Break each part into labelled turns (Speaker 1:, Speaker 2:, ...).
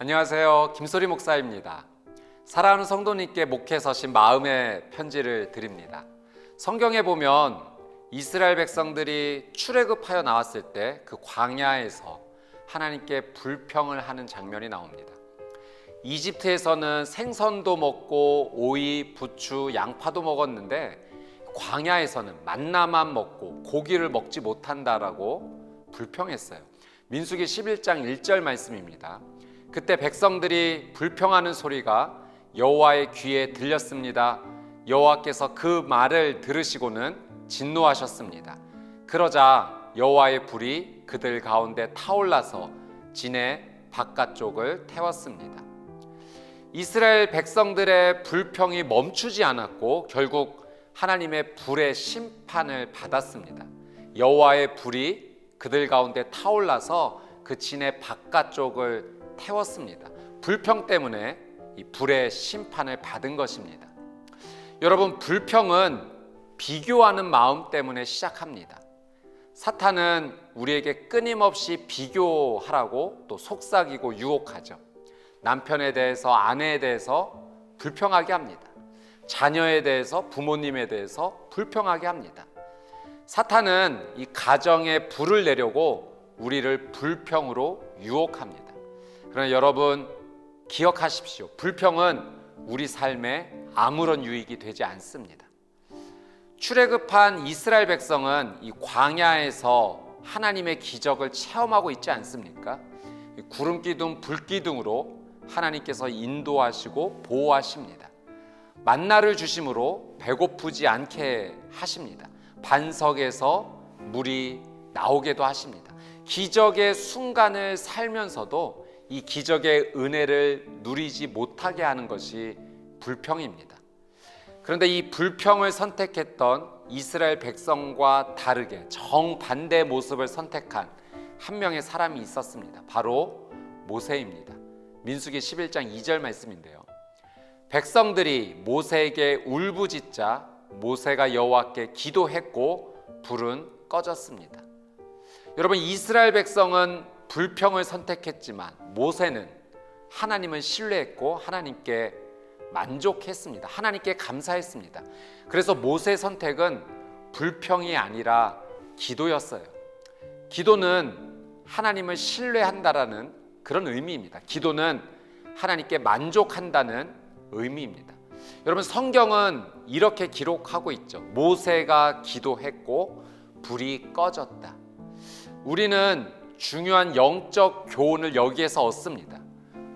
Speaker 1: 안녕하세요. 김소리 목사입니다. 사랑하는 성도님께 목회 서신 마음의 편지를 드립니다. 성경에 보면 이스라엘 백성들이 출애굽하여 나왔을 때 그 광야에서 하나님께 불평을 하는 장면이 나옵니다. 이집트에서는 생선도 먹고 오이, 부추, 양파도 먹었는데 광야에서는 만나만 먹고 고기를 먹지 못한다라고 불평했어요. 민수기 11장 1절 말씀입니다. 그때 백성들이 불평하는 소리가 여호와의 귀에 들렸습니다. 여호와께서 그 말을 들으시고는 진노하셨습니다. 그러자 여호와의 불이 그들 가운데 타올라서 진의 바깥쪽을 태웠습니다. 이스라엘 백성들의 불평이 멈추지 않았고 결국 하나님의 불의 심판을 받았습니다. 여호와의 불이 그들 가운데 타올라서 그 진의 바깥쪽을 태웠습니다. 불평 때문에 이 불의 심판을 받은 것입니다. 여러분, 불평은 비교하는 마음 때문에 시작합니다. 사탄은 우리에게 끊임없이 비교하라고 또 속삭이고 유혹하죠. 남편에 대해서, 아내에 대해서 불평하게 합니다. 자녀에 대해서, 부모님에 대해서 불평하게 합니다. 사탄은 이 가정에 불을 내려고 우리를 불평으로 유혹합니다. 그러나 여러분 기억하십시오. 불평은 우리 삶에 아무런 유익이 되지 않습니다. 출애굽한 이스라엘 백성은 이 광야에서 하나님의 기적을 체험하고 있지 않습니까? 구름 기둥, 불 기둥으로 하나님께서 인도하시고 보호하십니다. 만나를 주심으로 배고프지 않게 하십니다. 반석에서 물이 나오게도 하십니다. 기적의 순간을 살면서도 이 기적의 은혜를 누리지 못하게 하는 것이 불평입니다. 그런데 이 불평을 선택했던 이스라엘 백성과 다르게 정반대 모습을 선택한 한 명의 사람이 있었습니다. 바로 모세입니다. 민수기 11장 2절 말씀인데요. 백성들이 모세에게 울부짖자 모세가 여호와께 기도했고 불은 꺼졌습니다. 여러분, 이스라엘 백성은 불평을 선택했지만 모세는 하나님을 신뢰했고 하나님께 만족했습니다. 하나님께 감사했습니다. 그래서 모세의 선택은 불평이 아니라 기도였어요. 기도는 하나님을 신뢰한다라는 그런 의미입니다. 기도는 하나님께 만족한다는 의미입니다. 여러분, 성경은 이렇게 기록하고 있죠. 모세가 기도했고 불이 꺼졌다. 우리는 중요한 영적 교훈을 여기에서 얻습니다.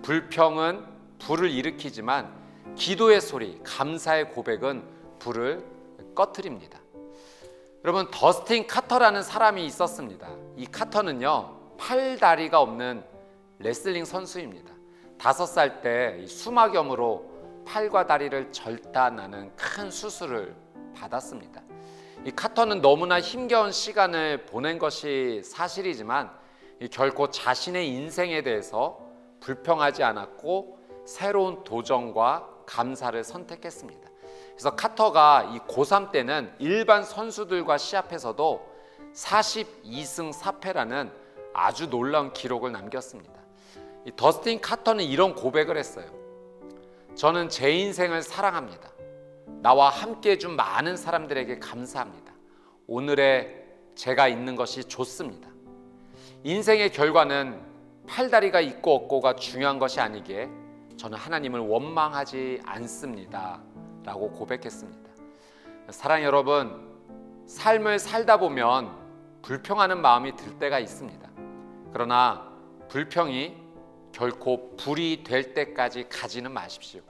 Speaker 1: 불평은 불을 일으키지만 기도의 소리, 감사의 고백은 불을 꺼트립니다. 여러분, 더스틴 카터라는 사람이 있었습니다. 이 카터는요, 팔다리가 없는 레슬링 선수입니다. 5살 때 수막염으로 팔과 다리를 절단하는 큰 수술을 받았습니다. 이 카터는 너무나 힘겨운 시간을 보낸 것이 사실이지만 결코 자신의 인생에 대해서 불평하지 않았고 새로운 도전과 감사를 선택했습니다. 그래서 카터가 이 고3 때는 일반 선수들과 시합에서도 42승 4패라는 아주 놀라운 기록을 남겼습니다. 이 더스틴 카터는 이런 고백을 했어요. 저는 제 인생을 사랑합니다. 나와 함께 해준 많은 사람들에게 감사합니다. 오늘의 제가 있는 것이 좋습니다. 인생의 결과는 팔다리가 있고 없고가 중요한 것이 아니기에 저는 하나님을 원망하지 않습니다 라고 고백했습니다. 사랑하는 여러분, 삶을 살다 보면 불평하는 마음이 들 때가 있습니다. 그러나 불평이 결코 불이 될 때까지 가지는 마십시오.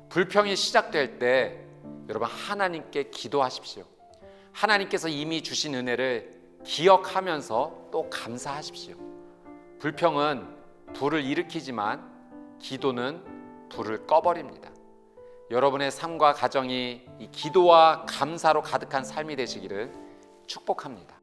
Speaker 1: 불평이 시작될 때 여러분 하나님께 기도하십시오. 하나님께서 이미 주신 은혜를 기억하면서 또 감사하십시오. 불평은 불을 일으키지만 기도는 불을 꺼버립니다. 여러분의 삶과 가정이 이 기도와 감사로 가득한 삶이 되시기를 축복합니다.